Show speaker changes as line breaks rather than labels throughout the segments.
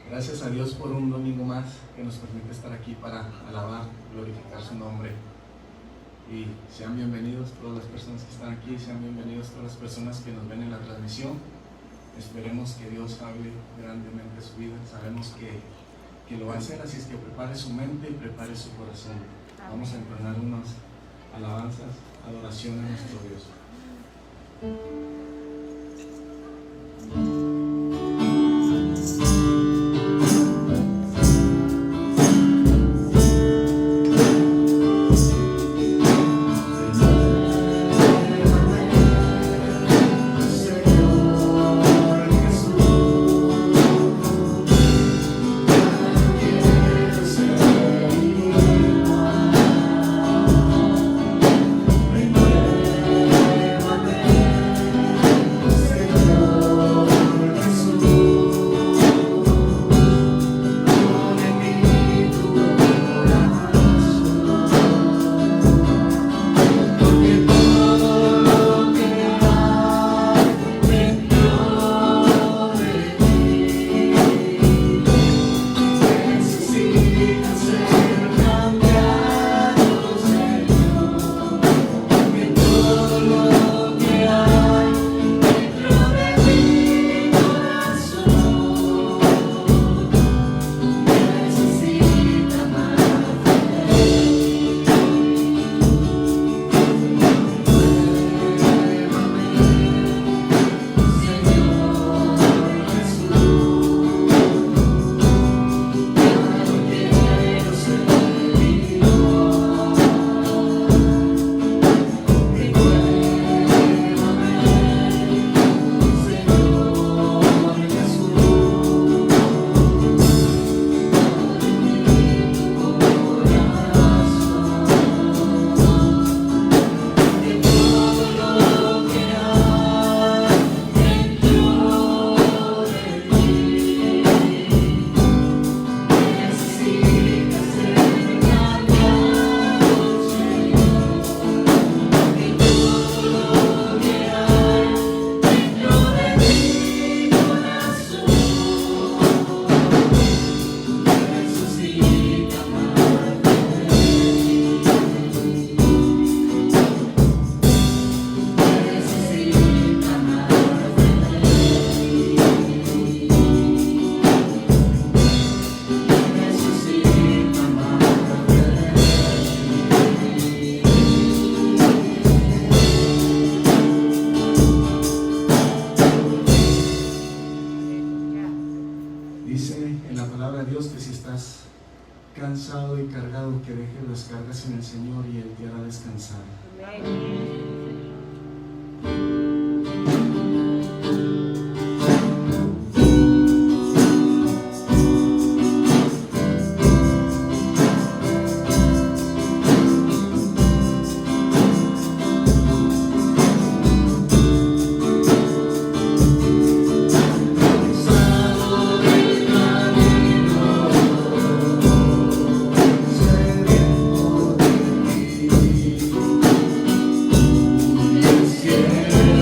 Gracias a Dios por un domingo más que nos permite estar aquí para alabar, glorificar su nombre. Y sean bienvenidos todas las personas que están aquí, sean bienvenidos todas las personas que nos ven en la transmisión. Esperemos que Dios hable grandemente su vida, sabemos que lo va a hacer, así es que prepare su mente y prepare su corazón. Vamos a entonar unas alabanzas, adoración a nuestro Dios. Cansado y cargado, que dejes las cargas en el Señor y Él te hará descansar.
Yeah.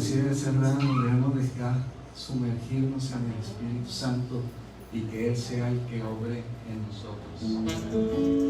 así debe ser, ¿verdad? Nos debemos dejar sumergirnos en el Espíritu Santo y que Él sea el que obre en nosotros.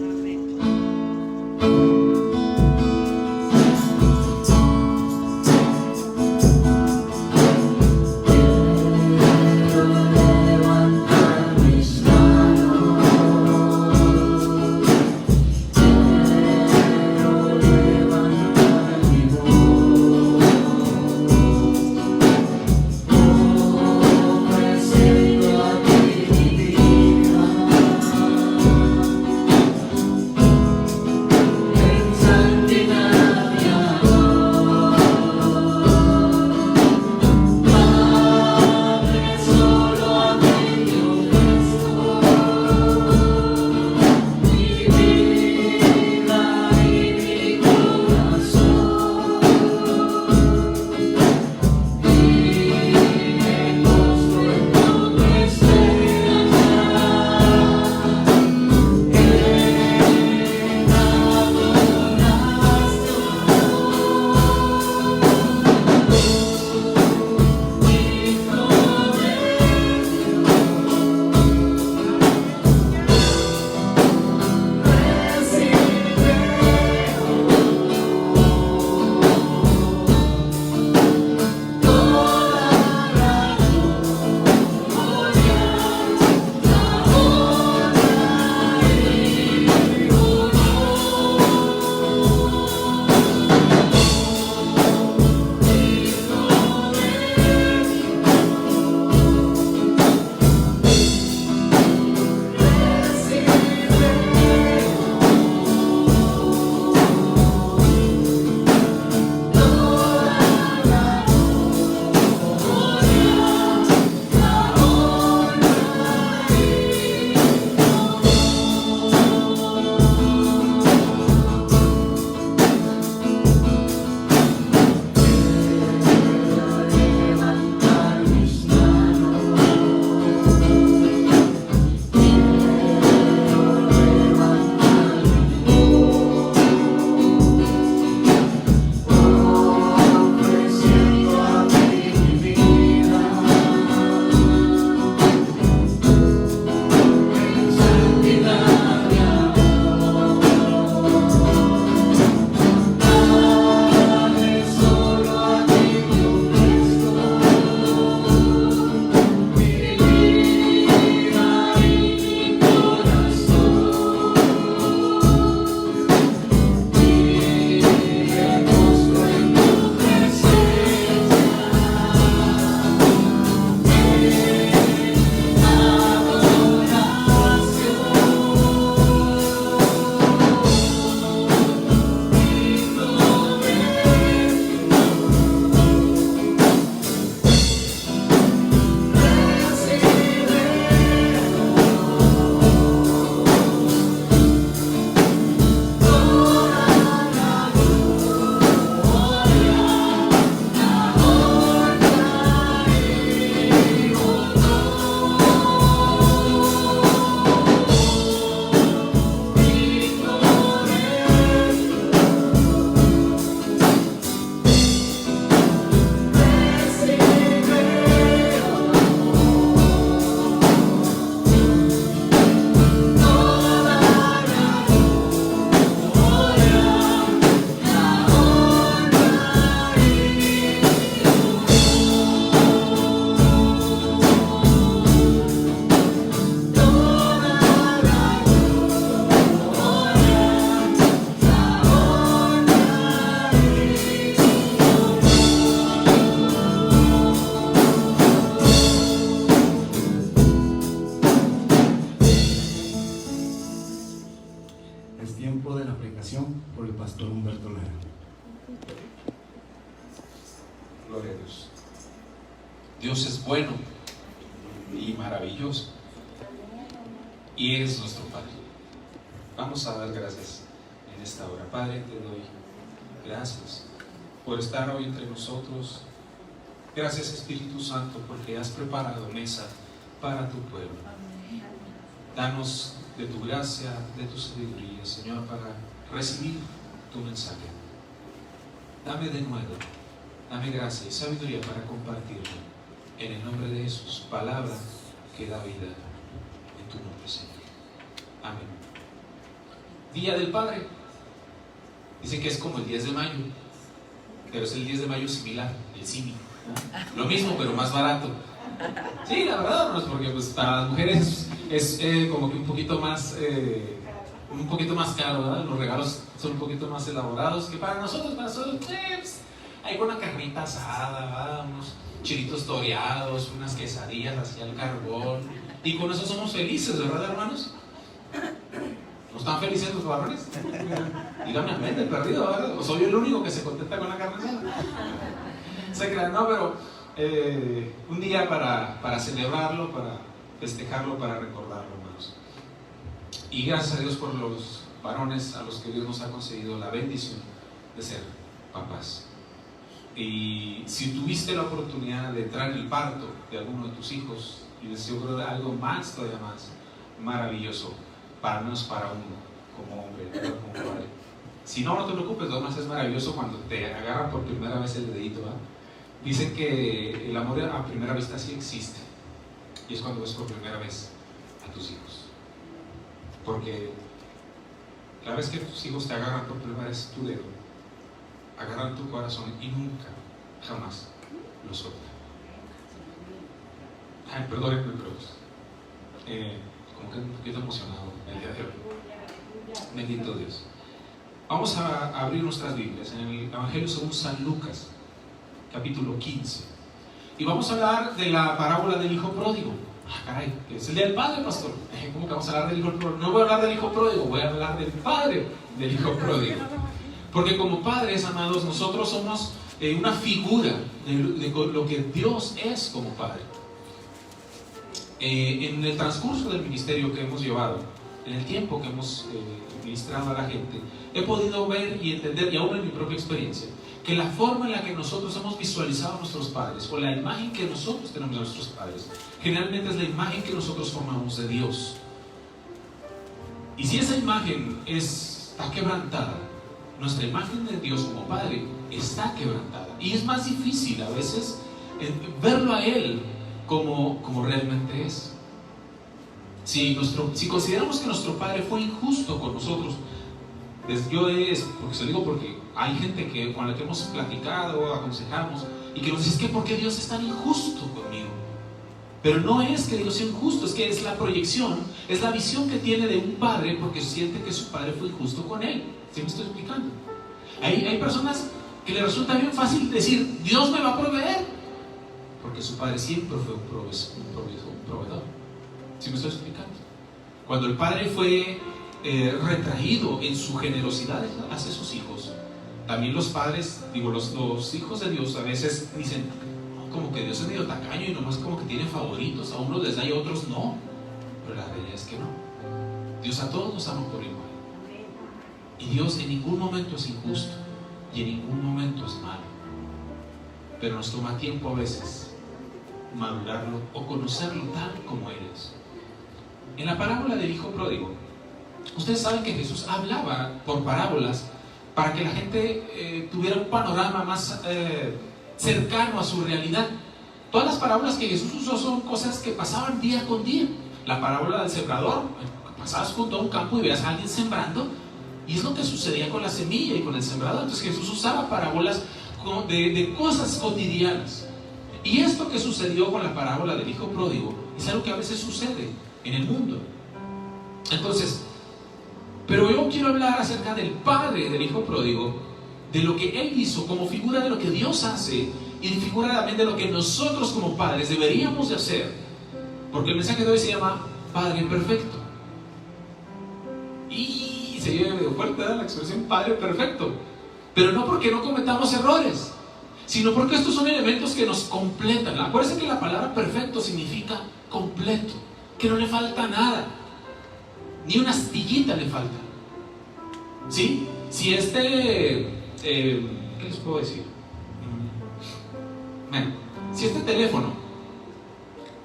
Dios es bueno y maravilloso y es nuestro Padre. Vamos a dar gracias en esta hora. Padre, te doy gracias por estar hoy entre nosotros. Gracias, Espíritu Santo, porque has preparado mesa para tu pueblo. Danos de tu gracia, de tu sabiduría, Señor, para recibir tu mensaje. Dame de nuevo Dame gracia y sabiduría para compartirlo. En el nombre de Jesús, palabra que da vida. En tu nombre, Señor. Amén. Día del Padre. Dicen que es como el 10 de mayo, pero es el 10 de mayo similar, el Simi, ¿no? Lo mismo, pero más barato. Sí, la verdad, no es porque pues, para las mujeres es como que un poquito más caro, ¿verdad? Los regalos son un poquito más elaborados que para nosotros pues, hay una carnita asada, ¿verdad? Unos chilitos toreados, unas quesadillas hacia el carbón, y con eso somos felices, ¿verdad, hermanos? ¿No están felices los varones? Dígame amén del perdido, ¿verdad? ¿O soy el único que se contenta con la carne asada? Se crean, no, pero un día para celebrarlo, para festejarlo, para recordarlo, hermanos. Y gracias a Dios por los varones a los que Dios nos ha concedido la bendición de ser papás. Y si tuviste la oportunidad de entrar en el parto de alguno de tus hijos, y yo creo de algo más, todavía más maravilloso, para menos para uno, como hombre, como padre. Si no, no te preocupes, lo más es maravilloso cuando te agarran por primera vez el dedito, ¿verdad? Dicen que el amor a primera vista sí existe, y es cuando ves por primera vez a tus hijos. Porque la vez que tus hijos te agarran por primera vez tu dedo, agarran tu corazón y nunca, jamás lo sueltan. Ay, perdónenme, pero como que un poquito emocionado el día de hoy. Bendito Dios. Vamos a abrir nuestras Biblias en el Evangelio según San Lucas, capítulo 15. Y vamos a hablar de la parábola del hijo pródigo. Ah, caray, es el día del padre, pastor. ¿Cómo que vamos a hablar del hijo pródigo? No voy a hablar del hijo pródigo, voy a hablar del padre del hijo pródigo. Porque como padres, amados, nosotros somos una figura de lo que Dios es como padre. En el transcurso del ministerio que hemos llevado, en el tiempo que hemos ministrado a la gente, he podido ver y entender, y aún en mi propia experiencia, que la forma en la que nosotros hemos visualizado a nuestros padres, o la imagen que nosotros tenemos de nuestros padres, generalmente es la imagen que nosotros formamos de Dios. Y si esa imagen está quebrantada, nuestra imagen de Dios como Padre está quebrantada. Y es más difícil a veces verlo a Él como realmente es. Si consideramos que nuestro Padre fue injusto con nosotros, porque se lo digo porque hay gente con la que hemos platicado, aconsejamos, y que nos dice que ¿por qué Dios es tan injusto conmigo? Pero no es que Dios sea injusto, es que es la proyección, es la visión que tiene de un padre porque siente que su padre fue injusto con él. ¿Sí me estoy explicando? Hay personas que le resulta bien fácil decir, Dios me va a proveer, porque su padre siempre fue un proveedor. ¿Sí me estoy explicando? Cuando el padre fue retraído en su generosidad hacia sus hijos, también los padres, los hijos de Dios a veces dicen, como que Dios es medio tacaño y nomás como que tiene favoritos, a unos les da y a otros no. Pero la realidad es que no. Dios a todos nos ama por igual. Y Dios en ningún momento es injusto y en ningún momento es malo. Pero nos toma tiempo a veces madurarlo o conocerlo tal como Él es. En la parábola del hijo pródigo, ustedes saben que Jesús hablaba por parábolas para que la gente tuviera un panorama más cercano a su realidad. Todas las parábolas que Jesús usó son cosas que pasaban día con día. La parábola del sembrador, pasabas junto a un campo y veías a alguien sembrando, y es lo que sucedía con la semilla y con el sembrador. Entonces Jesús usaba parábolas de cosas cotidianas. Y esto que sucedió con la parábola del hijo pródigo es algo que a veces sucede en el mundo. Entonces, pero yo quiero hablar acerca del padre del hijo pródigo, de lo que él hizo como figura de lo que Dios hace y de figura también de lo que nosotros como padres deberíamos de hacer, porque el mensaje de hoy se llama Padre Perfecto. Y se lleva medio fuerte la expresión Padre Perfecto, pero no porque no cometamos errores, sino porque estos son elementos que nos completan. Acuérdense que la palabra perfecto significa completo, que no le falta nada, ni una astillita le falta. ¿Sí? Si ¿qué les puedo decir? Bueno, si este teléfono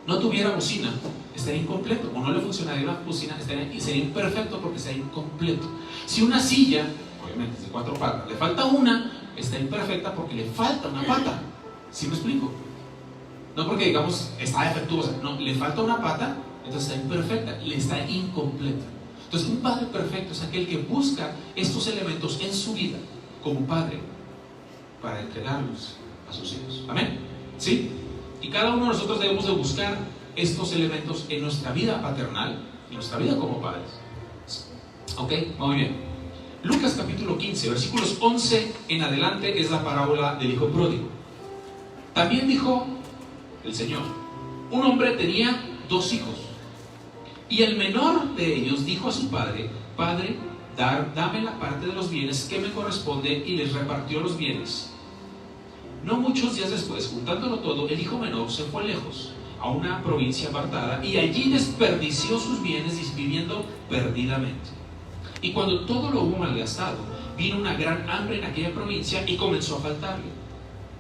no tuviera bocina, estaría incompleto, o no le funcionaría la bocina, sería imperfecto porque sería incompleto. Si una silla, obviamente es de 4 patas, le falta una, está imperfecta porque le falta una pata. ¿Sí me explico? No porque digamos está defectuosa, no, le falta una pata, entonces está imperfecta, le está incompleta. Entonces un padre perfecto es aquel que busca estos elementos en su vida como padre para entregarlos a sus hijos. ¿Amén? ¿Sí? Y cada uno de nosotros debemos de buscar estos elementos en nuestra vida paternal, en nuestra vida como padres. ¿Ok? Muy bien. Lucas capítulo 15, versículos 11 en adelante es la parábola del hijo pródigo. También dijo el Señor: un hombre tenía 2 hijos, y el menor de ellos dijo a su padre: Padre, dame la parte de los bienes que me corresponde, y les repartió los bienes. No muchos días después, juntándolo todo, el hijo menor se fue lejos, a una provincia apartada, y allí desperdició sus bienes viviendo perdidamente. Y cuando todo lo hubo malgastado, vino una gran hambre en aquella provincia y comenzó a faltarle.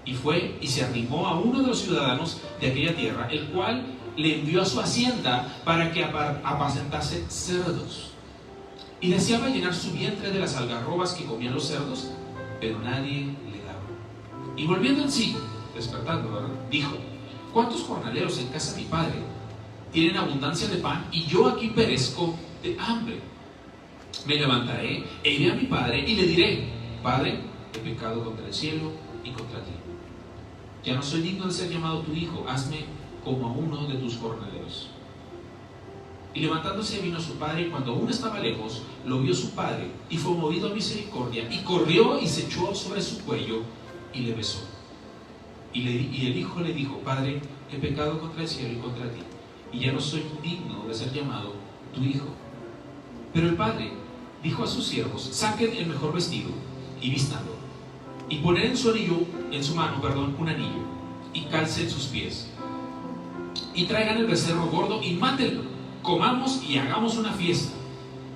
Y fue y se arrimó a uno de los ciudadanos de aquella tierra, el cual le envió a su hacienda para que apacentase cerdos. Y deseaba llenar su vientre de las algarrobas que comían los cerdos, pero nadie le daba. Y volviendo en sí, despertando, ¿verdad?, dijo: ¿cuántos jornaleros en casa de mi padre tienen abundancia de pan, y yo aquí perezco de hambre? Me levantaré e iré a mi padre y le diré: Padre, he pecado contra el cielo y contra ti. Ya no soy digno de ser llamado tu hijo, hazme como a uno de tus jornaleros. Y levantándose vino a su padre, y cuando aún estaba lejos, lo vio su padre, y fue movido a misericordia, y corrió y se echó sobre su cuello y le besó. Y el hijo le dijo: Padre, he pecado contra el cielo y contra ti, y ya no soy digno de ser llamado tu hijo. Pero el padre dijo a sus siervos: saquen el mejor vestido y vístanlo, y poner en su mano un anillo, y calcen sus pies, y traigan el becerro gordo y mátenlo, comamos y hagamos una fiesta,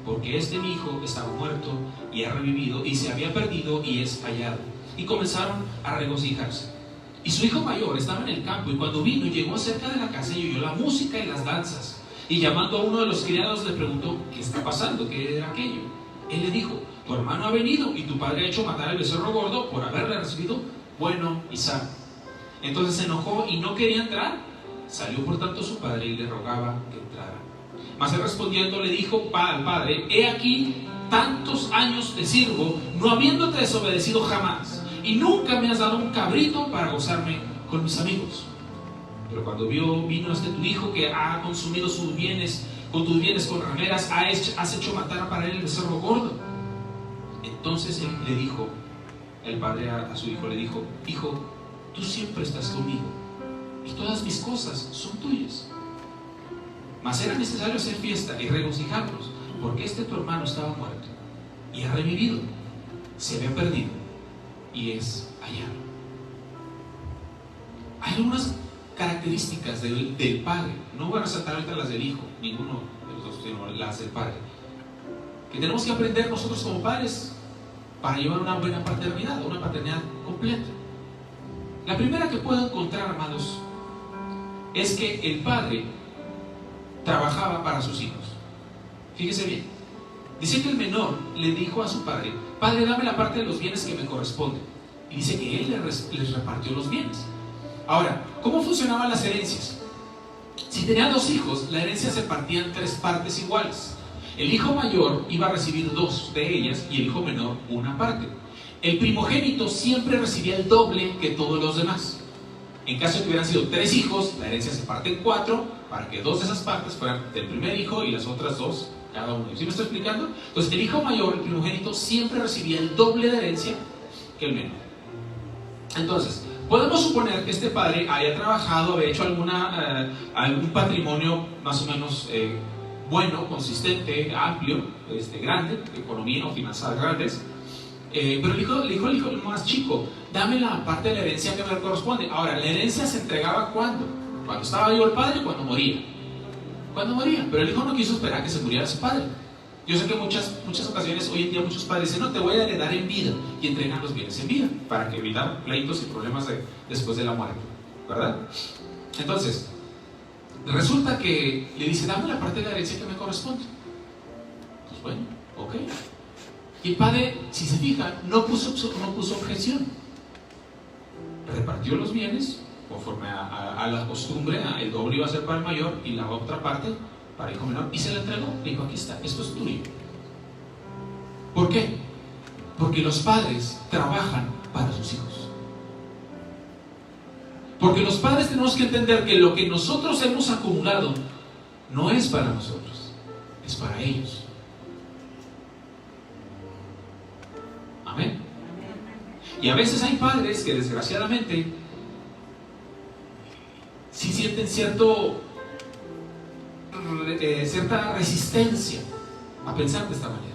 porque mi hijo estaba muerto y ha revivido, y se había perdido y es hallado. Y comenzaron a regocijarse. Y su hijo mayor estaba en el campo, y cuando vino llegó cerca de la casa y oyó la música y las danzas. Y llamando a uno de los criados le preguntó: ¿qué está pasando? ¿Qué era aquello? Él le dijo: tu hermano ha venido, y tu padre ha hecho matar al becerro gordo por haberle recibido bueno y sano. Entonces se enojó y no quería entrar. Salió por tanto su padre y le rogaba que entrara. Mas él respondiendo le dijo al padre: he aquí, tantos años te sirvo, no habiéndote desobedecido jamás, y nunca me has dado un cabrito para gozarme con mis amigos. Pero cuando vino tu hijo, que ha consumido tus bienes con rameras, has hecho matar para él el becerro gordo. Entonces el padre a su hijo le dijo: hijo, tú siempre estás conmigo, y todas mis cosas son tuyas. Mas era necesario hacer fiesta y regocijarnos, porque tu hermano estaba muerto y ha revivido, se había perdido y es hallado. Hay algunas características del padre, no voy a resaltar ahorita las del hijo, ninguno de los dos, sino las del padre, que tenemos que aprender nosotros como padres para llevar una buena paternidad, una paternidad completa. La primera que puedo encontrar, amados, es que el padre trabajaba para sus hijos. Fíjese bien, dice que el menor le dijo a su padre: Padre, dame la parte de los bienes que me corresponde. Y dice que él les repartió los bienes. Ahora, ¿cómo funcionaban las herencias? Si tenía 2 hijos, la herencia se partía en 3 partes iguales. El hijo mayor iba a recibir 2 de ellas y el hijo menor una parte. El primogénito siempre recibía el doble que todos los demás. En caso de que hubieran sido 3 hijos, la herencia se parte en 4 para que 2 de esas partes fueran del primer hijo y las otras 2 cada uno. ¿Sí me estoy explicando? Entonces el hijo mayor, el primogénito, siempre recibía el doble de herencia que el menor. Entonces, podemos suponer que este padre haya trabajado, había hecho algún patrimonio más o menos bueno, consistente, amplio, grande, economía o finanzas grandes. Pero le dijo al hijo más chico: dame la parte de la herencia que me corresponde. Ahora, la herencia se entregaba ¿cuándo? Cuando estaba vivo el padre y cuando moría. Cuando moría. Pero el hijo no quiso esperar que se muriera su padre. Yo sé que muchas ocasiones hoy en día muchos padres dicen: no, te voy a heredar en vida, y entregan los bienes en vida para que evitar pleitos y problemas después de la muerte, ¿verdad? Entonces, resulta que le dice: dame la parte de la herencia que me corresponde. Pues bueno, ok. Y el padre, si se fija, no puso objeción. Repartió los bienes conforme a la costumbre. El doble iba a ser para el mayor y la otra parte para el hijo menor, y se la entregó. Le dijo: aquí está, esto es tuyo. ¿Por qué? Porque los padres trabajan para sus hijos. Porque los padres tenemos que entender que lo que nosotros hemos acumulado no es para nosotros, es para ellos. Amén. Y a veces hay padres que desgraciadamente sí sienten cierta resistencia a pensar de esta manera.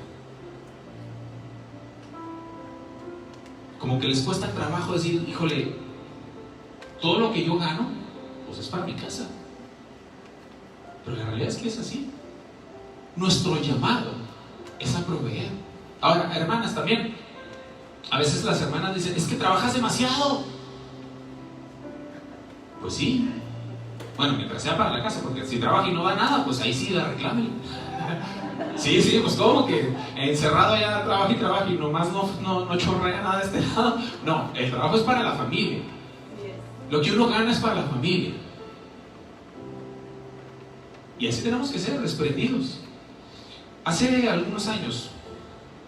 Como que les cuesta trabajo decir: híjole, todo lo que yo gano, pues es para mi casa. Pero la realidad es que es así. Nuestro llamado es a proveer. Ahora, hermanas, también, a veces las hermanas dicen: es que trabajas demasiado. Pues sí. Bueno, mientras sea para la casa, porque si trabaja y no da nada, pues ahí sí la reclame. Sí, pues como que encerrado ya trabaja y nomás no chorrea nada de este lado. No, el trabajo es para la familia. Lo que uno gana es para la familia. Y así tenemos que ser desprendidos. Hace algunos años,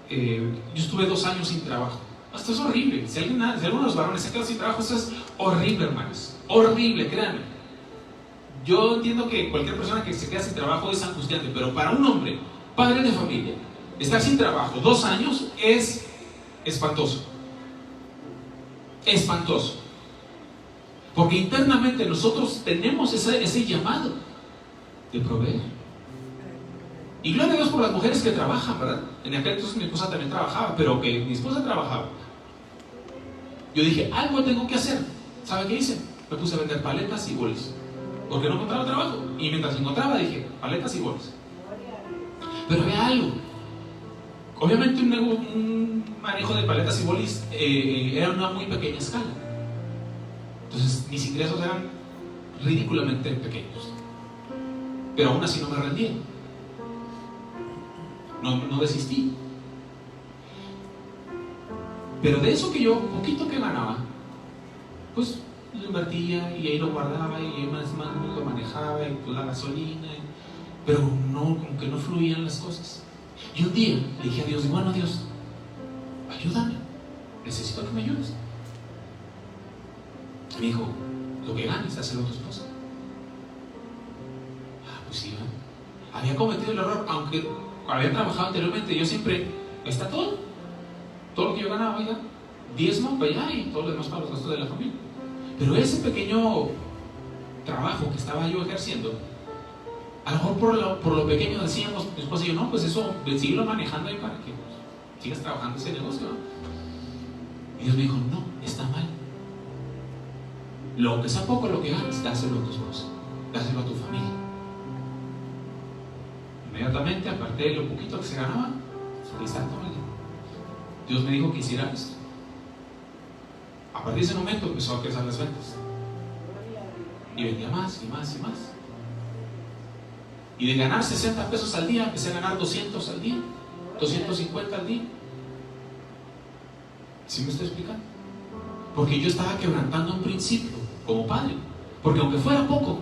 yo estuve 2 años sin trabajo. Esto es horrible. Si alguno de los varones se queda sin trabajo, esto es horrible, hermanos. Horrible, créanme. Yo entiendo que cualquier persona que se queda sin trabajo es angustiante, pero para un hombre, padre de familia, estar sin trabajo 2 años es espantoso. Espantoso. Porque internamente nosotros tenemos ese llamado de proveer. Y gloria a Dios por las mujeres que trabajan, ¿verdad? En aquel entonces mi esposa también trabajaba, pero que mi esposa trabajaba. Yo dije: algo tengo que hacer. ¿Sabe qué hice? Me puse a vender paletas y bolis, porque no encontraba trabajo. Y mientras encontraba dije: paletas y bolis. Pero había algo. Obviamente un manejo de paletas y bolis era una muy pequeña escala. Entonces mis ingresos eran ridículamente pequeños. Pero aún así no me rendía. No desistí. Pero de eso que yo, poquito que ganaba, pues lo invertía y ahí lo guardaba y ahí más lo manejaba y pues la gasolina. Pero no, como que no fluían las cosas. Y un día le dije a Dios: bueno, Dios, ayúdame, necesito que me ayudes. Me dijo: lo que ganes, hazlo a tu esposa. Pues sí, ¿no? Había cometido el error, aunque había trabajado anteriormente. Yo siempre, ahí está todo lo que yo ganaba, oiga, diezmo para allá y todo lo demás para los gastos de la familia. Pero ese pequeño trabajo que estaba yo ejerciendo, a lo mejor por lo pequeño decíamos, mi esposa y yo: no, pues eso, síguelo manejando ahí para que sigas trabajando ese negocio, ¿no? Y Dios me dijo: no, está mal. Lo que sea poco, lo que ganas, dáselo a tu esposa, dáselo a tu familia. Inmediatamente aparté lo poquito que se ganaba. Dios me dijo que hiciera esto. A partir de ese momento empezó a crecer las ventas. Y vendía más y más y más. Y de ganar 60 pesos al día, empecé a ganar 200 al día, 250 al día. ¿Sí me estoy explicando? Porque yo estaba quebrantando un principio como padre. Porque aunque fuera poco,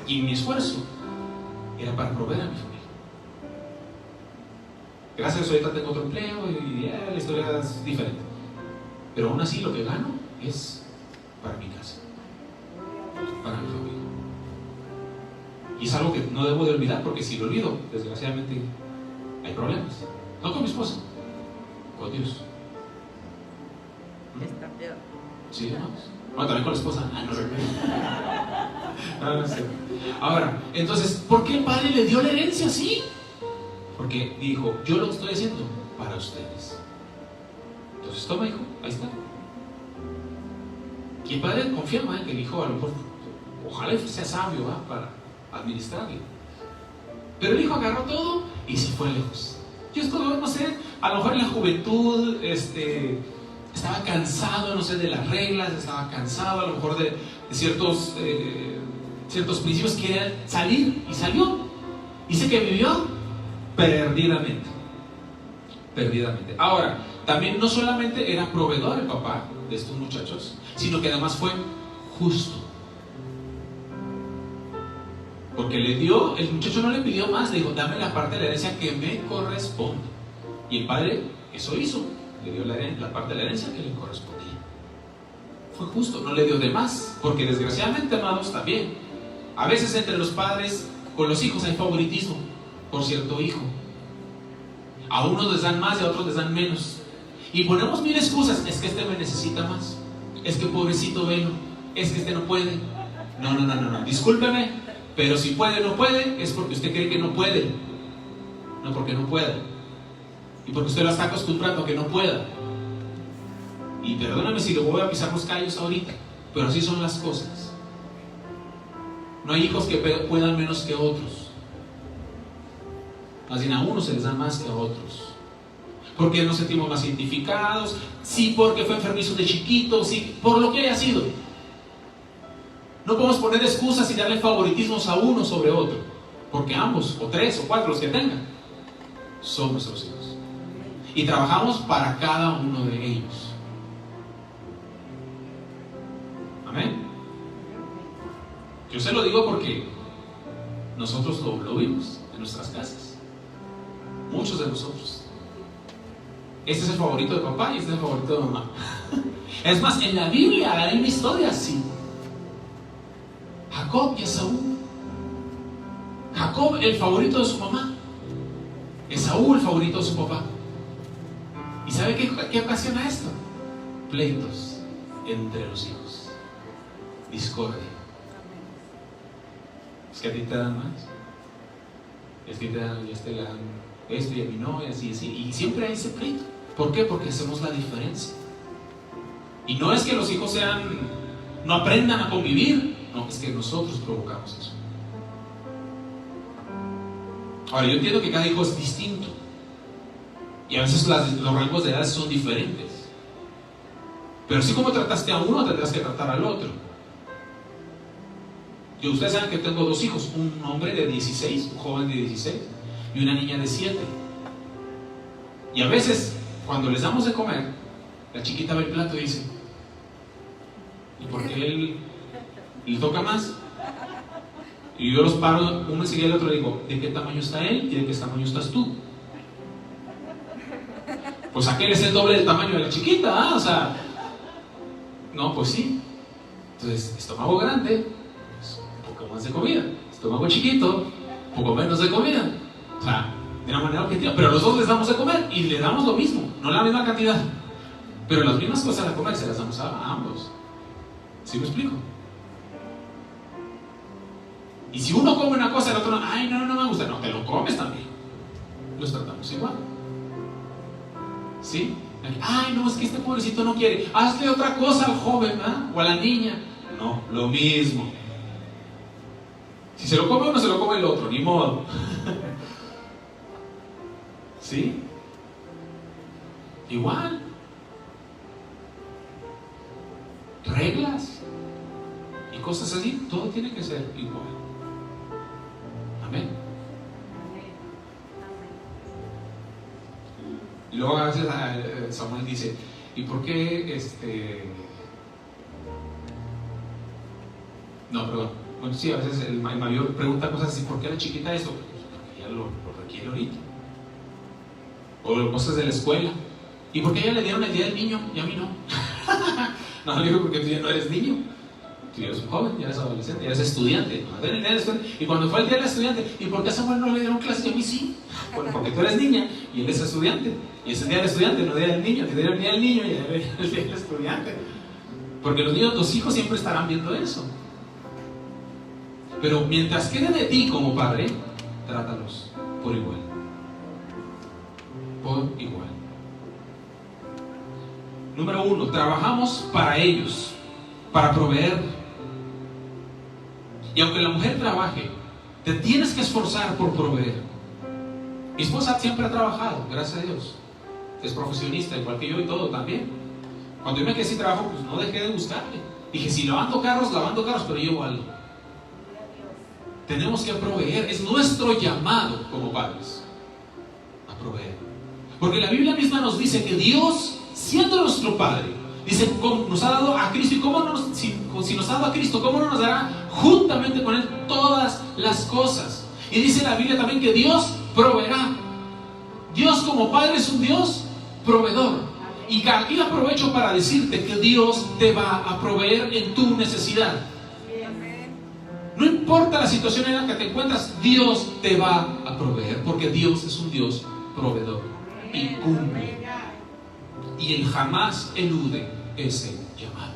y mi esfuerzo era para proveer a mi familia. Gracias a eso ahorita tengo otro empleo y la historia es diferente. Pero aún así lo que gano es para mi casa, para mi familia. Y es algo que no debo de olvidar, porque si lo olvido, desgraciadamente hay problemas. No con mi esposa, con Dios.
Está peor.
Sí, hermanos. Bueno, también con la esposa. No sé. Ahora, entonces, ¿por qué el padre le dio la herencia así? Porque dijo: yo lo estoy haciendo para ustedes. Entonces, toma, hijo, ahí está. Y el padre confiaba en que el hijo, a lo mejor, ojalá sea sabio, ¿va?, para administrarle. Pero el hijo agarró todo y se fue lejos. Yo esto, no sé, a lo mejor en la juventud estaba cansado, no sé, de las reglas, estaba cansado a lo mejor de ciertos principios, quería salir y salió. Dice que vivió perdidamente. perdidamente. Ahora, también no solamente era proveedor el papá de estos muchachos, sino que además fue justo. Porque le dio, el muchacho no le pidió más, le dijo, dame la parte de la herencia que me corresponde. Y el padre eso hizo, le dio la parte de la herencia que le correspondía. Fue justo, no le dio de más, porque desgraciadamente, amados, también, a veces entre los padres con los hijos hay favoritismo por cierto hijo. A unos les dan más y a otros les dan menos. Y ponemos mil excusas, es que este me necesita más, es que pobrecito velo, es que este no puede. No, discúlpeme, pero si puede o no puede, es porque usted cree que no puede, no porque no pueda. Y porque usted lo está acostumbrando a que no pueda. Y perdóname si le voy a pisar los callos ahorita, pero así son las cosas. No hay hijos que puedan menos que otros. Más bien a unos se les da más que a otros. Porque nos sentimos más identificados, sí, porque fue enfermizo de chiquito, sí, por lo que haya sido. No podemos poner excusas y darle favoritismos a uno sobre otro, porque ambos, o tres, o cuatro, los que tengan, son nuestros hijos. Y trabajamos para cada uno de ellos. Amén. Yo se lo digo porque nosotros lo vimos en nuestras casas. Muchos de nosotros. Este es el favorito de papá y este es el favorito de mamá. Es más, en la Biblia hay una historia así. Jacob y Esaú. Jacob el favorito de su mamá, Esaú el favorito de su papá. ¿Y sabe qué ocasiona esto? Pleitos entre los hijos, discordia. Es que a ti te dan más, es que te dan, y a este le dan esto y a mí no, y así, y siempre hay ese pleito. ¿Por qué? Porque hacemos la diferencia. Y no es que los hijos no aprendan a convivir, no, es que nosotros provocamos eso. Ahora, yo entiendo que cada hijo es distinto y a veces los rangos de edad son diferentes, pero así como trataste a uno, tendrás que tratar al otro. Ustedes saben que tengo dos hijos, un hombre de 16, un joven de 16 y una niña de 7. Y a veces, cuando les damos de comer, la chiquita ve el plato y dice, ¿y por qué él le toca más? Y yo los paro uno enseguida el otro y digo, ¿de qué tamaño está él y de qué tamaño estás tú? Pues aquel es el doble del tamaño de la chiquita, ¿ah? O sea, no, pues sí. Entonces, estómago grande, pues, un poco más de comida. Estómago chiquito, un poco menos de comida. O sea, de una manera objetiva. Pero a los dos les damos de comer y le damos lo mismo, no la misma cantidad. Pero las mismas cosas de comer se las damos a ambos. ¿Sí me explico? Y si uno come una cosa, el otro no, ay, no me gusta. No, te lo comes también. Los tratamos igual. ¿Sí? Ay, no, es que este pobrecito no quiere. Hazle otra cosa al joven, ¿eh? O a la niña. No, lo mismo. Si se lo come uno, se lo come el otro, ni modo. ¿Sí? Igual. Reglas y cosas así, todo tiene que ser igual. Amén. Y luego a veces Samuel dice, ¿y por qué no, perdón. Bueno, sí, a veces el mayor pregunta cosas así, ¿por qué la chiquita esto? Porque ella lo requiere ahorita. O cosas de la escuela. ¿Y por qué a ella le dieron el día del niño y a mí no? No, le digo porque tú ya no eres niño. Tú ya eres un joven, ya eres adolescente, ya eres estudiante. Y cuando fue el día del estudiante, ¿y por qué a Samuel no le dieron clase y a mí sí? Bueno, porque tú eres niña y él es estudiante. Y es el día del estudiante, no el día del niño. Si dieron el día del niño y el día del estudiante. Porque los hijos siempre estarán viendo eso. Pero mientras quede de ti como padre, trátalos por igual. Por igual. Número 1, trabajamos para ellos, para proveer. Y aunque la mujer trabaje, te tienes que esforzar por proveer. Mi esposa siempre ha trabajado, gracias a Dios. Es profesionista, igual que yo y todo también. Cuando yo me quedé sin trabajo, pues no dejé de buscarle. Dije, si lavando carros, pero llevo algo. Tenemos que proveer, es nuestro llamado como padres, a proveer. Porque la Biblia misma nos dice que Dios, siendo nuestro Padre, dice, nos ha dado a Cristo. ¿Y cómo no si nos ha dado a Cristo, cómo no nos dará juntamente con Él todas las cosas? Y dice la Biblia también que Dios proveerá. Dios como Padre es un Dios proveedor. Y aquí aprovecho para decirte que Dios te va a proveer en tu necesidad. No importa la situación en la que te encuentras, Dios te va a proveer, porque Dios es un Dios proveedor y cumple. Y Él jamás elude ese llamado.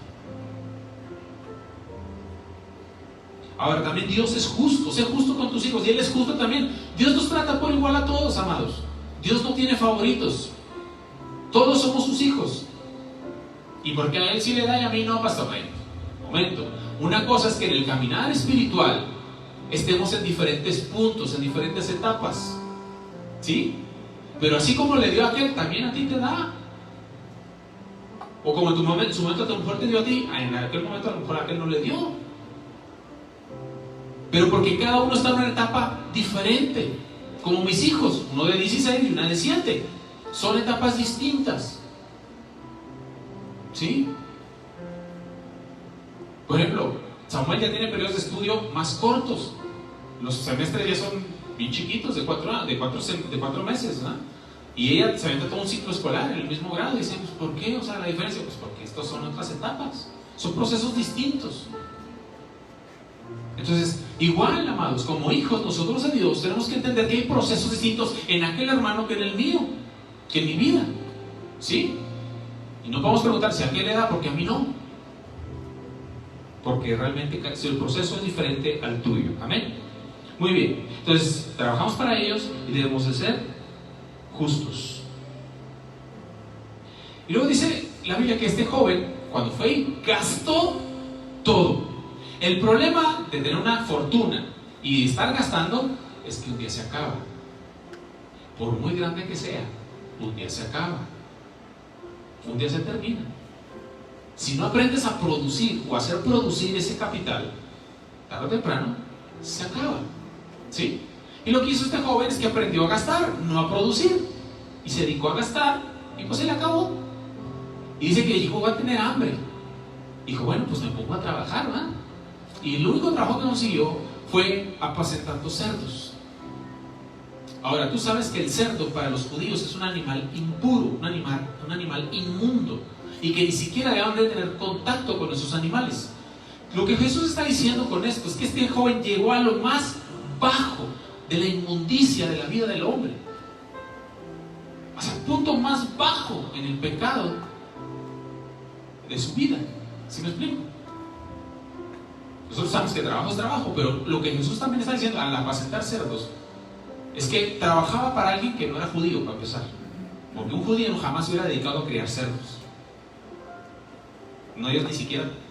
Ahora también Dios es justo. Sé justo con tus hijos y Él es justo también. Dios nos trata por igual a todos, amados. Dios no tiene favoritos. Todos somos sus hijos. Y porque a Él sí le da y a mí no, pastor. Momento. Una cosa es que en el caminar espiritual estemos en diferentes puntos, en diferentes etapas, ¿sí? Pero así como le dio a aquel, también a ti te da. O como en su momento a lo mejor te dio a ti, en aquel momento a lo mejor a aquel no le dio. Pero porque cada uno está en una etapa diferente. Como mis hijos, uno de 16 y una de 7. Son etapas distintas, ¿sí? Por ejemplo, Samuel ya tiene periodos de estudio más cortos. Los semestres ya son bien chiquitos, de 4 meses, ¿no? Y ella se avienta todo un ciclo escolar en el mismo grado. Y dice, pues, ¿por qué? O sea, la diferencia, pues porque estos son otras etapas. Son procesos distintos. Entonces, igual, amados, como hijos, nosotros de Dios tenemos que entender que hay procesos distintos en aquel hermano que en el mío, que en mi vida, ¿sí? Y no podemos preguntar si a aquel le da, porque a mí no. Porque realmente el proceso es diferente al tuyo. Amén. Muy bien. Entonces, trabajamos para ellos y debemos de ser justos. Y luego dice la Biblia que este joven, cuando fue y gastó todo. El problema de tener una fortuna y de estar gastando es que un día se acaba. Por muy grande que sea, un día se acaba. Un día se termina. Si no aprendes a producir o a hacer producir ese capital, tarde o temprano se acaba, ¿sí? Y lo que hizo este joven es que aprendió a gastar, no a producir, y se dedicó a gastar y pues se le acabó. Y dice que llegó a tener hambre. Dijo, bueno, pues me pongo a trabajar, ¿verdad? Y el único trabajo que consiguió fue apacentando cerdos. Ahora, tú sabes que el cerdo para los judíos es un animal impuro, un animal inmundo, y que ni siquiera deben de tener contacto con esos animales. Lo que Jesús está diciendo con esto es que este joven llegó a lo más bajo de la inmundicia de la vida del hombre, hasta el punto más bajo en el pecado de su vida. ¿Sí me explico? Nosotros sabemos que trabajo es trabajo, pero lo que Jesús también está diciendo al apacentar cerdos es que trabajaba para alguien que no era judío, para empezar, porque un judío jamás se hubiera dedicado a criar cerdos. No, ellos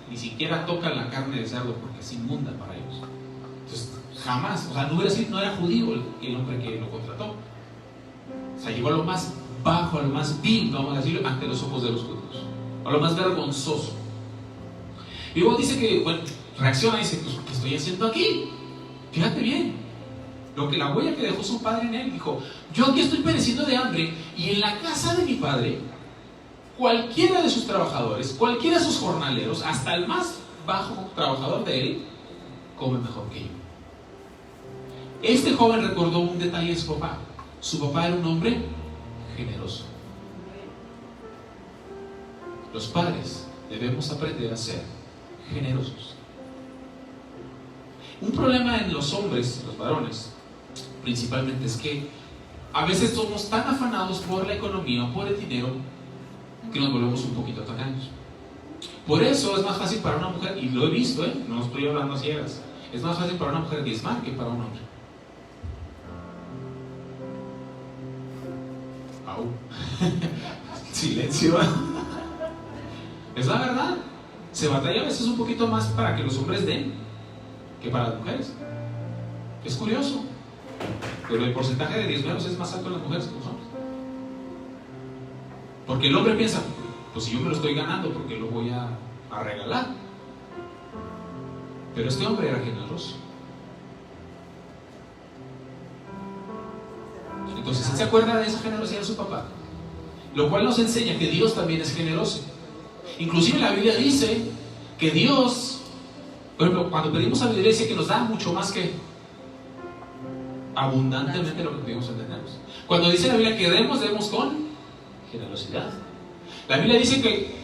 ni siquiera tocan la carne de cerdo porque es inmunda para ellos. Entonces, jamás, o sea, no era judío el hombre que lo contrató. O sea, llegó a lo más bajo, a lo más vil, vamos a decirlo, ante los ojos de los judíos, a lo más vergonzoso. Y luego dice que, bueno, reacciona y dice, pues, ¿qué estoy haciendo aquí? Fíjate bien, la huella que dejó su padre en él. Dijo, yo aquí estoy pereciendo de hambre y en la casa de mi padre cualquiera de sus trabajadores, cualquiera de sus jornaleros, hasta el más bajo trabajador de él, come mejor que yo. Este joven recordó un detalle de su papá. Su papá era un hombre generoso. Los padres debemos aprender a ser generosos. Un problema en los hombres, los varones, principalmente, es que a veces somos tan afanados por la economía, por el dinero, que nos volvemos un poquito tacaños. Por eso es más fácil para una mujer, y lo he visto, no estoy hablando a ciegas, es más fácil para una mujer diezmar que para un hombre. Au. Silencio. Es la verdad. Se batalla a veces un poquito más para que los hombres den que para las mujeres. Es curioso, pero el porcentaje de diezmeros es más alto en las mujeres que en los hombres. Porque el hombre piensa, pues si yo me lo estoy ganando, ¿por qué lo voy a regalar? Pero este hombre era generoso. Entonces él se acuerda de esa generosidad de su papá Lo cual nos enseña que Dios también es generoso. Inclusive la Biblia dice que Dios, por ejemplo, cuando pedimos sabiduría, dice que nos da mucho más que abundantemente lo que pedimos entendemos. Cuando dice la Biblia que demos con generosidad. La Biblia dice que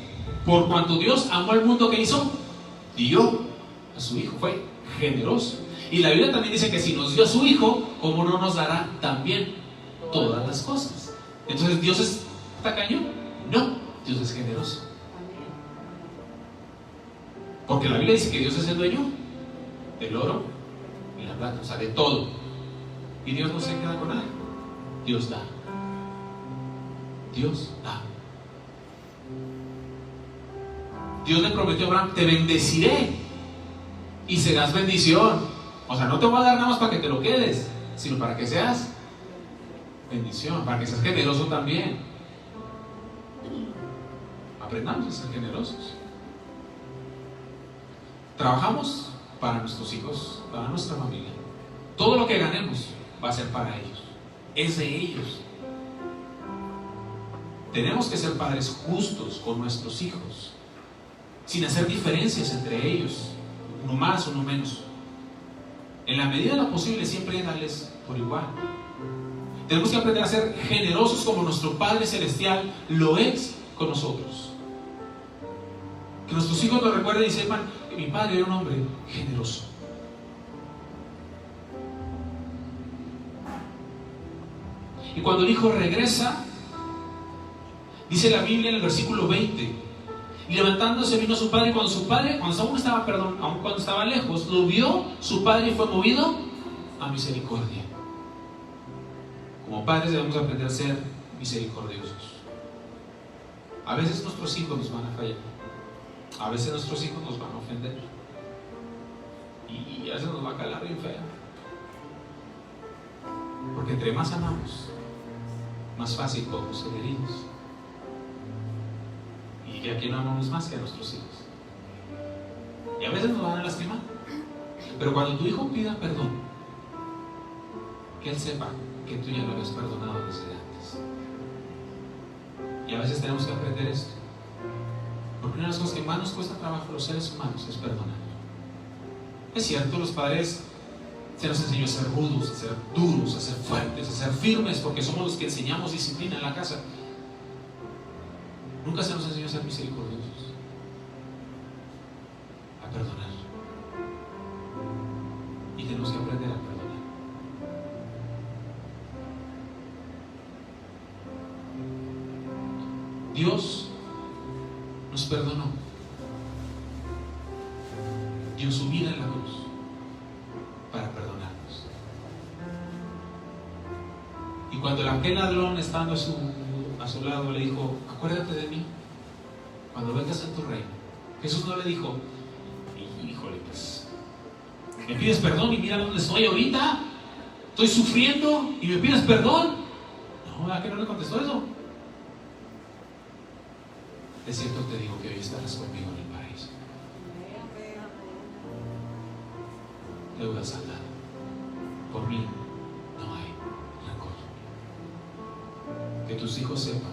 por cuanto Dios amó al mundo, ¿qué hizo? Dio a su Hijo, fue generoso. Y la Biblia también dice que si nos dio a su Hijo, ¿cómo no nos dará también todas las cosas? Entonces, ¿Dios es tacaño? No, Dios es generoso. Porque la Biblia dice que Dios es el dueño del oro y la plata, o sea, de todo. Y Dios no se queda con nada. Dios da. Dios da. Dios le prometió a Abraham: te bendeciré y serás bendición. O sea, no te voy a dar nada más para que te lo quedes, sino para que seas bendición, para que seas generoso también. Aprendamos a ser generosos. Trabajamos para nuestros hijos, para nuestra familia. Todo lo que ganemos va a ser para ellos, es de ellos. Tenemos que ser padres justos con nuestros hijos, sin hacer diferencias entre ellos, uno más, uno menos. En la medida de lo posible, siempre darles por igual. Tenemos que aprender a ser generosos como nuestro Padre Celestial lo es con nosotros. Que nuestros hijos nos recuerden y sepan que mi padre era un hombre generoso. Y cuando el hijo regresa, dice la Biblia en el versículo 20: y levantándose vino su padre, cuando aún estaba lejos, lo vio su padre y fue movido a misericordia. Como padres debemos aprender a ser misericordiosos. A veces nuestros hijos nos van a fallar. A veces nuestros hijos nos van a ofender. Y a veces nos va a calar bien feo. Porque entre más amamos, más fácil podemos ser heridos. Y a quién amamos más que a nuestros hijos. Y a veces nos van a lastimar. Pero cuando tu hijo pida perdón, que él sepa que tú ya lo habías perdonado desde antes. Y a veces tenemos que aprender esto. Porque una de las cosas que más nos cuesta trabajo a los seres humanos es perdonar. Es cierto, los padres se nos enseñó a ser rudos, a ser duros, a ser fuertes, a ser firmes, porque somos los que enseñamos disciplina en la casa. Nunca se nos enseñó a ser misericordiosos, a perdonar. Y tenemos que aprender a perdonar. Dios nos perdonó. Dio su vida en la cruz para perdonarnos. Y cuando aquel ladrón, estando a su lado, le dijo: acuérdate de mí cuando vengas en tu reino, Jesús no le dijo: híjole, pues me pides perdón y mira dónde estoy ahorita, estoy sufriendo y me pides perdón. No, ¿a qué no le contestó eso? De cierto te digo que hoy estarás conmigo en el paraíso. Deuda saldada. Por mí no hay rencor. Que tus hijos sepan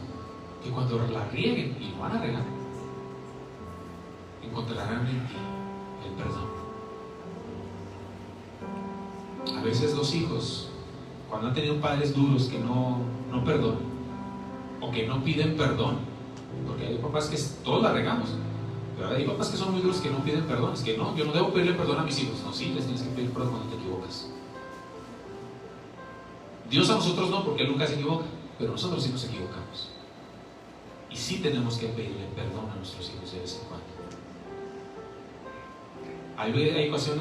que cuando la rieguen, y lo van a regar, encontrarán en ti el perdón. A veces los hijos, cuando han tenido padres duros que no perdonan o que no piden perdón, porque hay papás que todos la regamos, pero hay papás que son muy duros que no piden perdón. Es que no, yo no debo pedirle perdón a mis hijos. No, sí, les tienes que pedir perdón cuando te equivocas. Dios a nosotros no, porque Él nunca se equivoca, pero nosotros sí nos equivocamos. Y sí tenemos que pedirle perdón a nuestros hijos de vez en cuando. Hay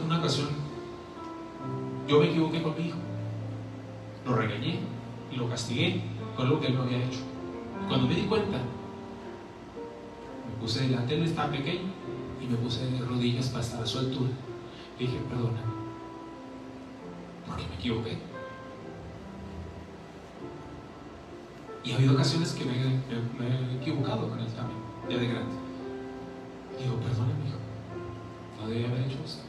una ocasión, yo me equivoqué con mi hijo. Lo regañé y lo castigué con lo que él no había hecho. Cuando me di cuenta, me puse delante, él estaba pequeño, y me puse de rodillas para estar a su altura. Le dije: perdona, porque me equivoqué. Y ha habido ocasiones que me he equivocado con él también, ya de grande. Digo: perdóname, hijo, no debía haber hecho eso.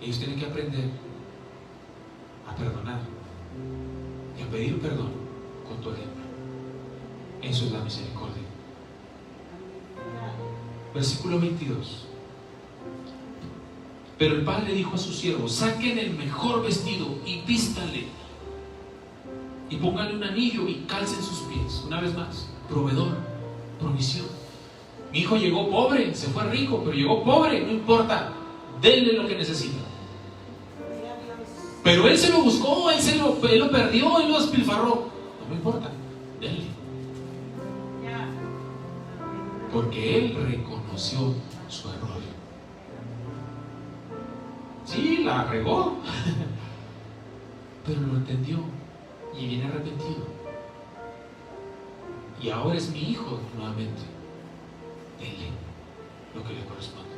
Ellos tienen que aprender a perdonar y a pedir perdón con tu ejemplo. Eso es la misericordia. Versículo 22. Pero el padre dijo a sus siervos: saquen el mejor vestido y vístanle, y pónganle un anillo y calcen sus pies. Una vez más, proveedor, provisión. Mi hijo llegó pobre, se fue rico, pero llegó pobre, no importa, denle lo que necesita. Pero él se lo buscó, él lo perdió, él lo despilfarró. No me importa, denle. Porque él reconoció su error. Sí, la regó, pero lo entendió y viene arrepentido. Y ahora es mi hijo nuevamente. Denle lo que le corresponde.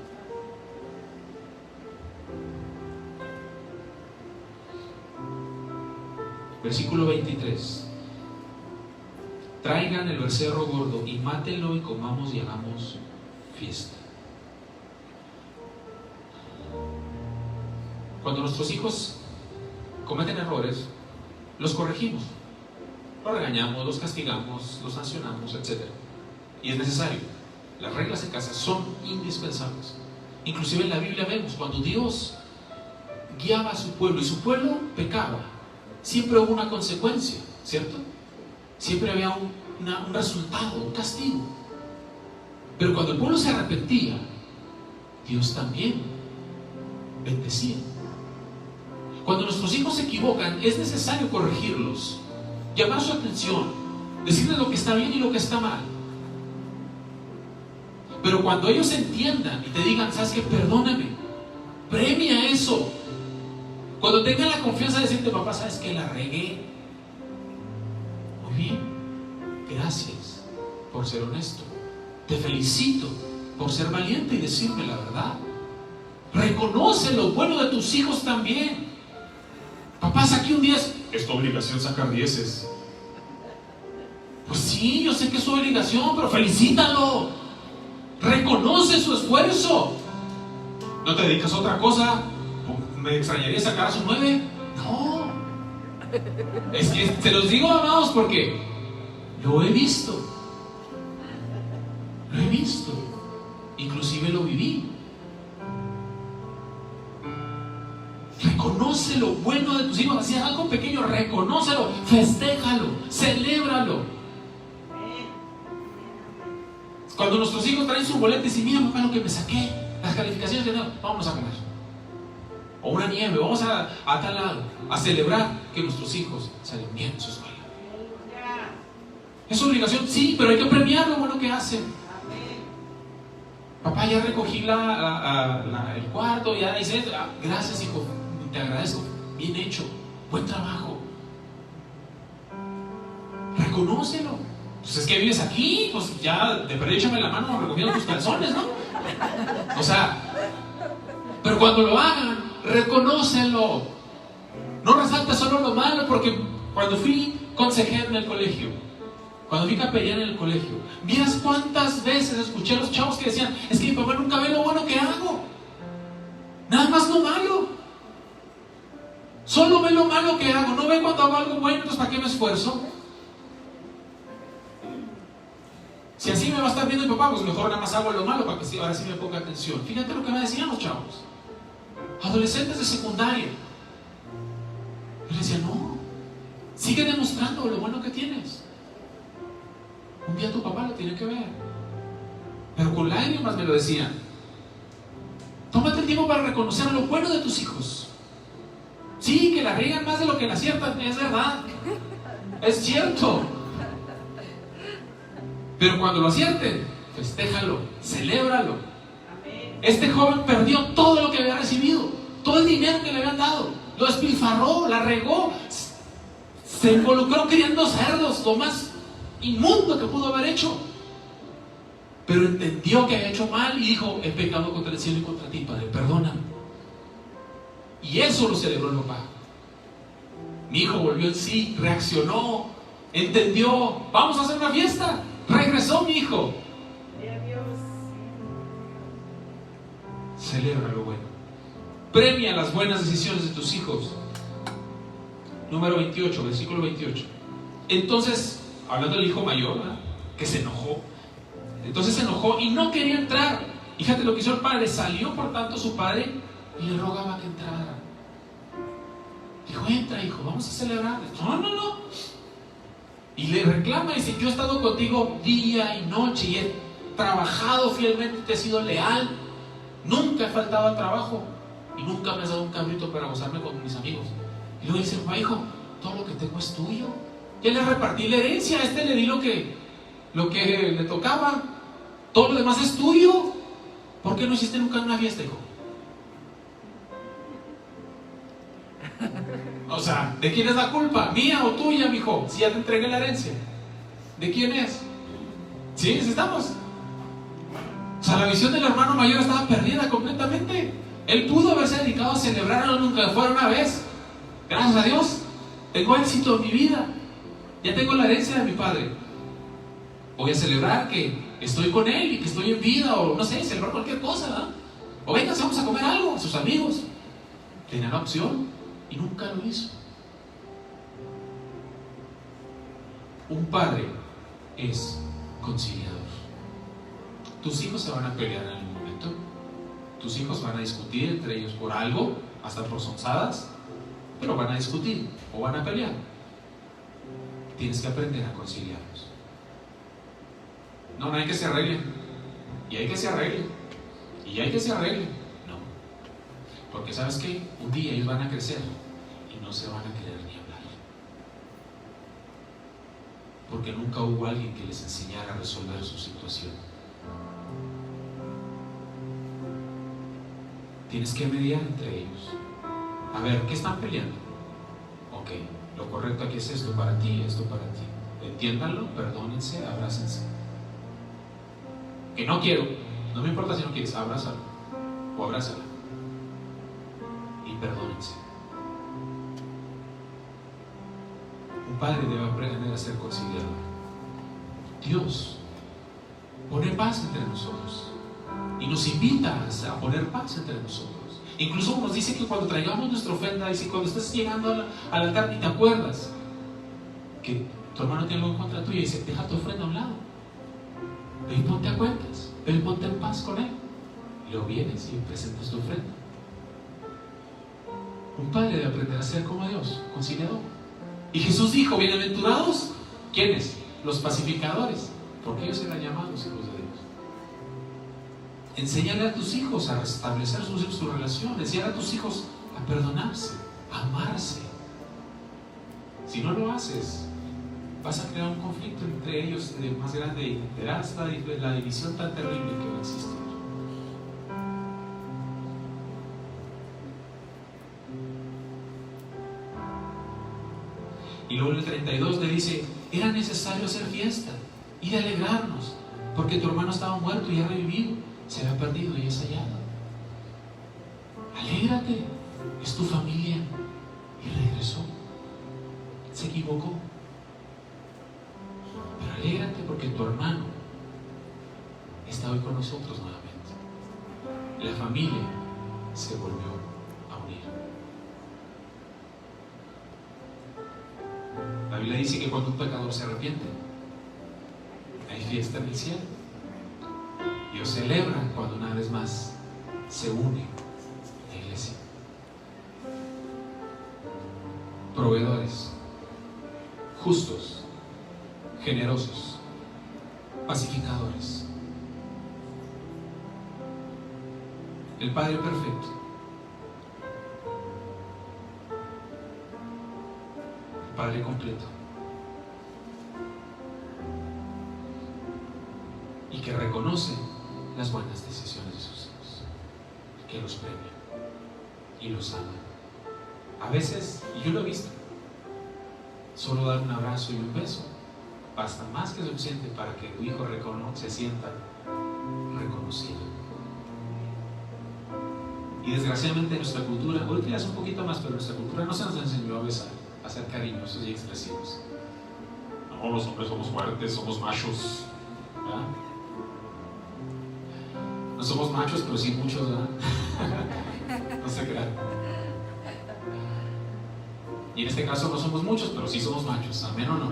Versículo 23. Traigan el becerro gordo y mátenlo y comamos y hagamos fiesta. Cuando nuestros hijos cometen errores, los corregimos, los regañamos, los castigamos, los sancionamos, etc. Y es necesario. Las reglas en casa son indispensables. Inclusive en la Biblia vemos cuando Dios guiaba a su pueblo y su pueblo pecaba, siempre hubo una consecuencia, ¿cierto? Siempre había un resultado, un castigo. Pero cuando el pueblo se arrepentía, Dios también bendecía. Cuando nuestros hijos se equivocan, es necesario corregirlos, llamar su atención, decirles lo que está bien y lo que está mal. Pero cuando ellos entiendan y te digan: ¿sabes qué? Perdóname, premia eso. Cuando tengan la confianza de decirte: papá, ¿sabes qué? La regué. Muy bien, gracias por ser honesto. Te felicito por ser valiente y decirme la verdad. Reconoce lo bueno de tus hijos también. Papá, saqué un 10. Es tu obligación sacar 10. Pues sí, yo sé que es su obligación, pero felicítalo. Reconoce su esfuerzo. ¿No te dedicas a otra cosa? ¿Me extrañaría sacar a su 9? No. Es que te los digo, amados, porque lo he visto. Lo he visto. Inclusive lo viví. Reconoce lo bueno de tus hijos. Si es algo pequeño, reconócelo, festéjalo, celébralo. Cuando nuestros hijos traen su boleta y dicen: mira, papá, lo que me saqué, las calificaciones que tengo, vamos a comer. O una nieve, vamos a tal lado, a celebrar que nuestros hijos salen bien en su escuela. ¿Es obligación? Sí, pero hay que premiar lo bueno que hacen. Papá, ya recogí el cuarto, ya hice esto. Gracias, hijo, te agradezco. Bien hecho, buen trabajo. Reconócelo. Pues es que vives aquí, pues ya de perdido échame la mano recogiendo tus calzones, ¿no? O sea, pero cuando lo hagan, reconócelo. No resalta solo lo malo, porque cuando fui consejero en el colegio, cuando fui capellán en el colegio, miras cuántas veces escuché a los chavos que decían: es que mi papá nunca ve lo bueno que hago, nada más lo malo. Solo ve lo malo que hago, no ve cuando hago algo bueno. Entonces, ¿para qué me esfuerzo? Si así me va a estar viendo mi papá, pues mejor nada más hago lo malo para que ahora sí me ponga atención. Fíjate lo que me decían los chavos, adolescentes de secundaria. Yo les decía: no, sigue demostrando lo bueno que tienes. Un día tu papá lo tiene que ver. Pero con lágrimas me lo decían. Tómate el tiempo para reconocer lo bueno de tus hijos. Sí, que la riegan más de lo que la aciertan, es verdad, es cierto. Pero cuando lo acierten, festéjalo, celébralo. Este joven perdió todo lo que había recibido, todo el dinero que le habían dado, lo despilfarró, la regó, se involucró criando cerdos, lo más inmundo que pudo haber hecho. Pero entendió que había hecho mal y dijo: he pecado contra el cielo y contra ti, Padre, perdóname. Y eso lo celebró el papá. Mi hijo volvió en sí, reaccionó, entendió: vamos a hacer una fiesta. Regresó mi hijo. Celebra lo bueno. Premia las buenas decisiones de tus hijos. Número 28, versículo 28. Entonces, hablando del hijo mayor, ¿verdad?, que se enojó. Entonces se enojó y no quería entrar. Fíjate lo que hizo el padre. Salió por tanto su padre y le rogaba que entrara. Dijo: entra, hijo, vamos a celebrar. No. Y le reclama y dice: yo he estado contigo día y noche y he trabajado fielmente, te he sido leal, nunca he faltado al trabajo y nunca me has dado un cabrito para gozarme con mis amigos. Y luego dice: papá, hijo, todo lo que tengo es tuyo. Ya le repartí la herencia, a este le di lo que le tocaba. Todo lo demás es tuyo. ¿Por qué no hiciste nunca una fiesta, hijo? O sea, ¿de quién es la culpa? ¿Mía o tuya, mijo? Si ya te entregué la herencia, ¿de quién es? ¿Sí? ¿Estamos? O sea, la visión del hermano mayor estaba perdida completamente. Él pudo haberse dedicado a celebrarlo, nunca fuera una vez. Gracias a Dios, tengo éxito en mi vida. Ya tengo la herencia de mi padre. Voy a celebrar que estoy con él y que estoy en vida, o no sé, celebrar cualquier cosa, ¿verdad? O venga, vamos a comer algo a sus amigos. Tenía la opción y nunca lo hizo. Un padre es conciliador. Tus hijos se van a pelear en algún momento. Tus hijos van a discutir entre ellos por algo, hasta por sonsadas, pero van a discutir o van a pelear. Tienes que aprender a conciliarlos. No hay que se arreglen. Y hay que se arreglen. Y hay que se arreglen. No. Porque ¿sabes qué? Un día ellos van a crecer y no se van a querer ni hablar. Porque nunca hubo alguien que les enseñara a resolver su situación. Tienes que mediar entre ellos. A ver, ¿qué están peleando? Ok, lo correcto aquí es esto para ti, esto para ti. Entiéndanlo, perdónense, abrácense. Que no quiero, no me importa si no quieres, abrázalo o abrázala y perdónense. Un padre debe aprender a ser conciliador. Dios pone paz entre nosotros y nos invita a poner paz entre nosotros. Incluso nos dice que cuando traigamos nuestra ofrenda, dice, cuando estés llegando al altar y te acuerdas que tu hermano tiene algo en contra tuya, dice: deja tu ofrenda a un lado. Ve y ponte a cuentas, ve y ponte en paz con él. Y luego vienes y presentas tu ofrenda. Un padre debe aprender a ser como Dios, conciliador. Y Jesús dijo: bienaventurados, ¿quiénes? Los pacificadores, porque ellos serán llamados hijos de Dios. Enséñale a tus hijos a restablecer su relación. Enséñale a tus hijos a perdonarse, a amarse. Si no lo haces, vas a crear un conflicto entre ellos más grande y verás la división tan terrible que va a existir. Y luego en el 32 le dice: era necesario hacer fiesta y de alegrarnos, porque tu hermano estaba muerto y ha revivido, se había perdido y es hallado. Alégrate, es tu familia y regresó. Se equivocó. Pero alégrate porque tu hermano está hoy con nosotros nuevamente. La familia se volvió a unir. La Biblia dice que cuando un pecador se arrepiente, hay fiesta en el cielo. Dios celebra cuando una vez más se une la iglesia. Proveedores, justos, generosos, pacificadores. El Padre perfecto. El Padre completo. Y que reconoce las buenas decisiones de sus hijos, que los premia y los ama. A veces, y yo lo he visto, solo dar un abrazo y un beso basta más que suficiente para que tu hijo se sienta reconocido. Y desgraciadamente en nuestra cultura, ahorita ya es un poquito más, pero en nuestra cultura no se nos enseñó a besar, a ser cariñosos y expresivos. No, los hombres somos fuertes, somos machos, ¿verdad? No somos machos, pero sí muchos, ¿verdad? No se crean. Y en este caso no somos muchos, pero sí somos machos. ¿Amén o no?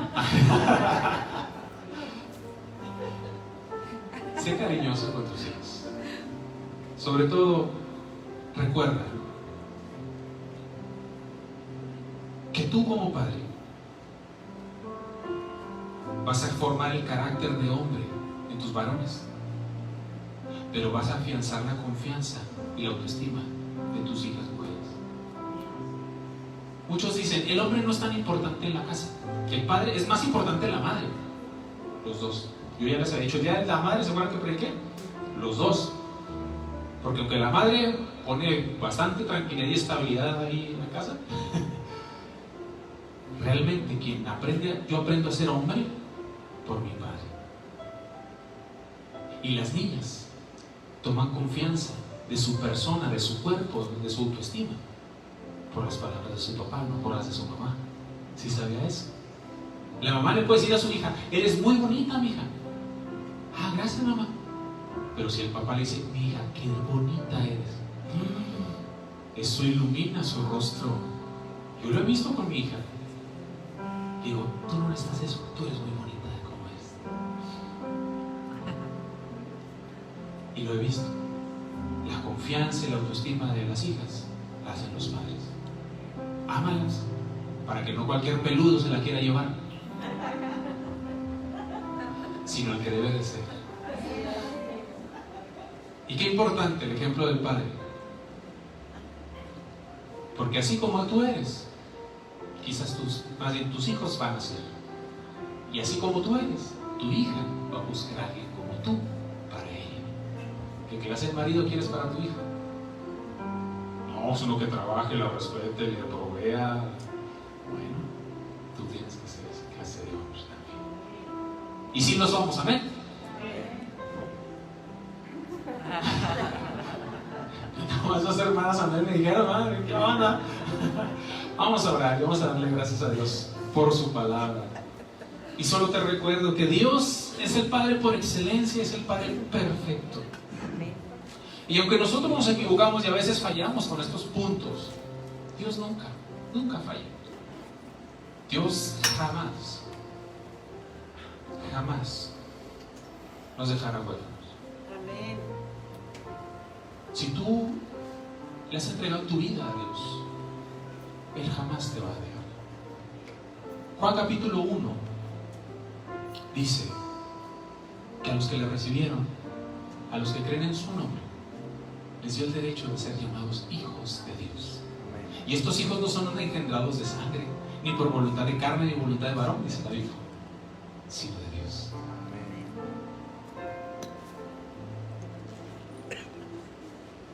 Sé cariñoso con tus hijos. Sobre todo, recuerda que tú como padre vas a formar el carácter de hombre en tus varones, pero vas a afianzar la confianza y la autoestima de tus hijas mujeres. Muchos dicen, el hombre no es tan importante en la casa, que el padre es más importante la madre. Los dos. Yo ya les he dicho, el día de la madre, ¿se acuerdan que prediqué? Los dos. Porque aunque la madre pone bastante tranquilidad y estabilidad ahí en la casa, realmente quien aprende, yo aprendo a ser hombre por mi padre. Y las niñas toman confianza de su persona, de su cuerpo, de su autoestima, por las palabras de su papá, no por las de su mamá. ¿Sí sabía eso? La mamá le puede decir a su hija, eres muy bonita, mija. Ah, gracias, mamá. Pero si el papá le dice, mira, qué bonita eres, eso ilumina su rostro. Yo lo he visto con mi hija. Digo, tú no necesitas eso, tú eres muy bonita de cómo eres. Y lo he visto. La confianza y la autoestima de las hijas la hacen los padres. Ámalas, para que no cualquier peludo se la quiera llevar, sino el que debe de ser. Y qué importante el ejemplo del padre, porque así como tú eres, quizás más bien tus hijos van a ser, y así como tú eres, tu hija va a buscar a alguien como tú para ella. ¿Qué clase de marido quieres para tu hija? No, sino que trabaje, la respete, le provea. Bueno, tú tienes que ser esa clase de hombres también. Y si no somos, amén. Esas hermanas amén me dijeron, madre, ¿qué onda? Vamos a orar, vamos a darle gracias a Dios por su palabra. Y solo te recuerdo que Dios es el Padre por excelencia, es el Padre perfecto. Y aunque nosotros nos equivocamos y a veces fallamos con estos puntos, Dios nunca falla. Dios jamás nos dejará huérfanos.
Amén.
Si tú le has entregado tu vida a Dios, Él jamás te va a dejar. Juan capítulo 1 dice que a los que le recibieron, a los que creen en su nombre, les dio el derecho de ser llamados hijos de Dios. Y estos hijos no son engendrados de sangre, ni por voluntad de carne, ni voluntad de varón, dice la Biblia, sino de Dios.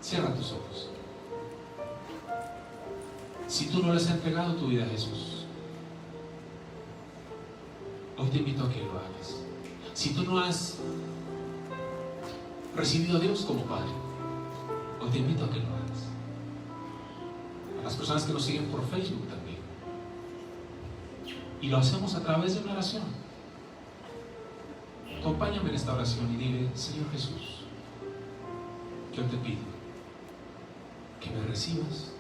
Cierra tus ojos. Si tú no le has entregado tu vida a Jesús, hoy te invito a que lo hagas. Si tú no has recibido a Dios como Padre, hoy te invito a que lo hagas. A las personas que nos siguen por Facebook también. Y lo hacemos a través de una oración. Acompáñame en esta oración y dile, Señor Jesús, yo te pido que me recibas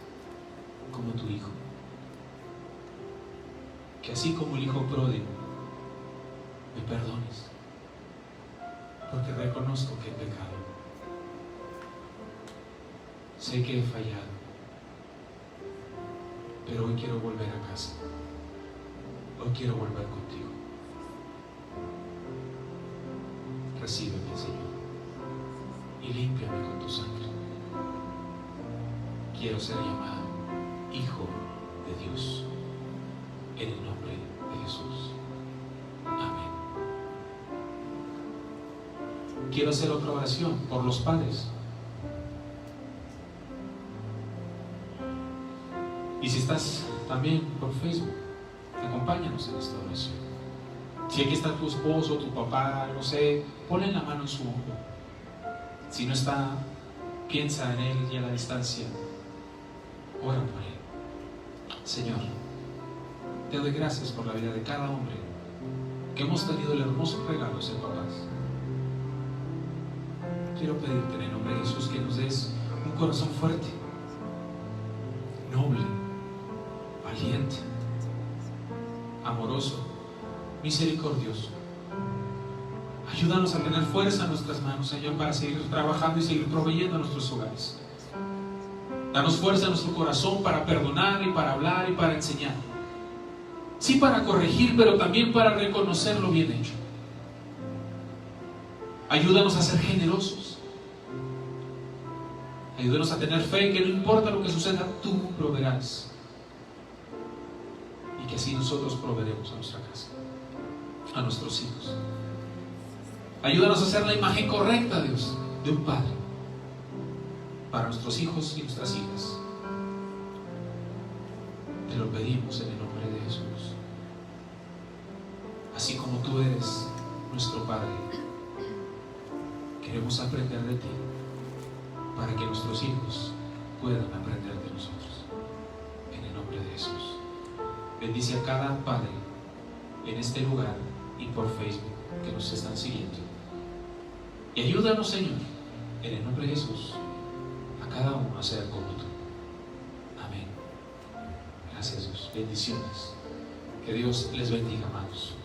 como tu hijo, que así como el hijo pródigo me perdones, porque reconozco que he pecado, sé que he fallado, pero hoy quiero volver a casa, hoy quiero volver contigo. Recíbeme, Señor, y límpiame con tu sangre. Quiero ser llamado Hijo de Dios, en el nombre de Jesús. Amén. Quiero hacer otra oración por los padres. Y si estás también por Facebook, acompáñanos en esta oración. Si aquí está tu esposo, tu papá, no sé, ponle la mano en su hombro. Si no está, piensa en él y a la distancia. Ora por él. Señor, te doy gracias por la vida de cada hombre que hemos tenido el hermoso regalo de ser papás. Quiero pedirte en el nombre de Jesús que nos des un corazón fuerte, noble, valiente, amoroso, misericordioso. Ayúdanos a tener fuerza en nuestras manos, Señor, para seguir trabajando y seguir proveyendo a nuestros hogares. Danos fuerza en nuestro corazón para perdonar y para hablar y para enseñar. Sí, para corregir, pero también para reconocer lo bien hecho. Ayúdanos a ser generosos. Ayúdanos a tener fe que no importa lo que suceda, tú proveerás. Y que así nosotros proveeremos a nuestra casa, a nuestros hijos. Ayúdanos a ser la imagen correcta, Dios, de un padre para nuestros hijos y nuestras hijas. Te lo pedimos en el nombre de Jesús. Así como tú eres nuestro Padre, queremos aprender de ti para que nuestros hijos puedan aprender de nosotros. En el nombre de Jesús. Bendice a cada padre en este lugar y por Facebook que nos están siguiendo. Y ayúdanos, Señor, en el nombre de Jesús, a cada uno a ser como tú. Amén. Gracias, Dios. Bendiciones. Que Dios les bendiga, amados.